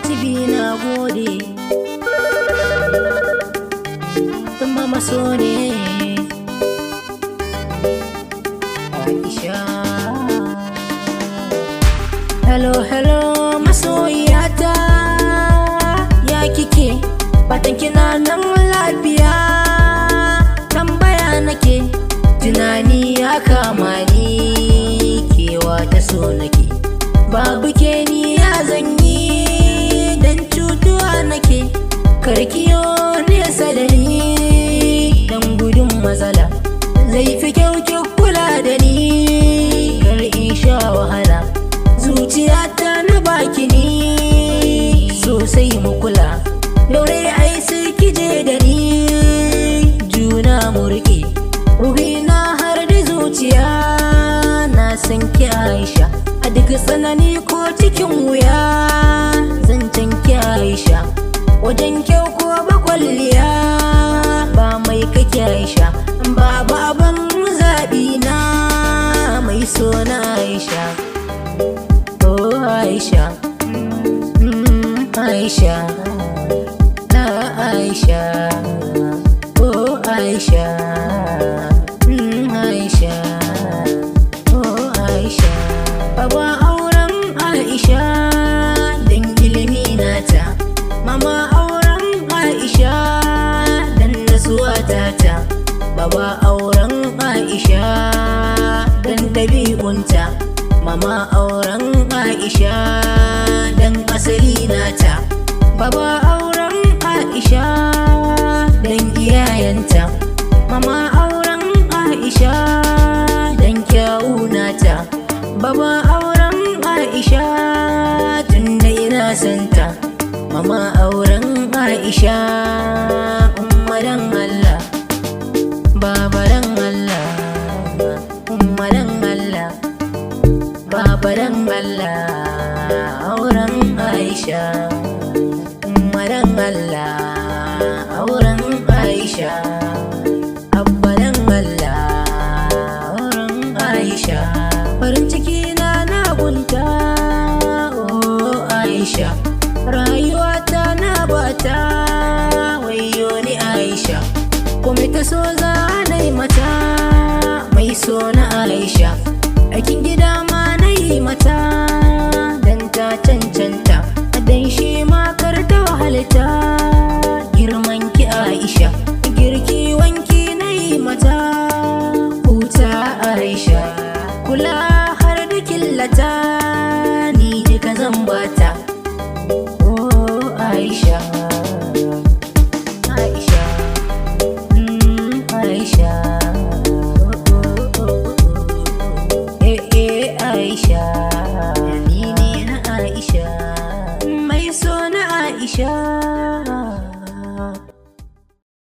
TV na gode. Mama so ne Aisha. Hello hello masoyiyata, ya kike? Fatan kina nan lafiya. Tambaya nake, tunani ya kama ni, kewa ta so nake. Babu ke ni ya zanyi, dan cutuwa nake. Karkiyo nesa da ni, dan gudun matsala. Zai fi kyau ki kula da ni, kar in sha wahala. Zuciyata na baki ni, sosai mu kula. Daure ai sai kije da ni, juna mu riƙe. Ruhina har da zuciya, na san ki Aisha. A duk tsanani ko cikin wuya, zancen ki Aisha. Wajen kyau ko bakwalliya, ba mai kake Aisha. Ba baban zaɓi na, mai so na Aisha. Oh Aisha, Aisha, Aisha, oh Aisha, Aisha, oh Aisha. Baba auren Aisha, dan ilimi nata. Mama auren Aisha, dan nasuwa tata. Baba auren Aisha, dan ɗabi'unta. Mama auren Aisha, dan asali nata. Baba auren Aisha, dan iyayenta. Mama auren Aisha, dan kyawu nata. Baba auren Aisha, tunda ina santa. Mama auren Aisha, umma dan Allah. Baba dan Allah, umma dan Allah. Baba dan Allah, auren Aisha. Umma dan Allah, auren Aisha. Abba dan Allah, auren Aisha. Farin ciki na gunta, oh Aisha. Rayuwata na bata, wayo ni Aisha. Kome ta so za na yi mata, mai so na Aisha. Aikin gida ma na yi mata, dan ta cancanta. Dan shi ma kar ta wahalta, girman ki Aisha. Girki wanki na yi mata, huta Aisha. Kula har da killata, ni duka zan bata. Aisha, Aisha, Aisha, Aisha, ni ne na Aisha, mai so na Aisha.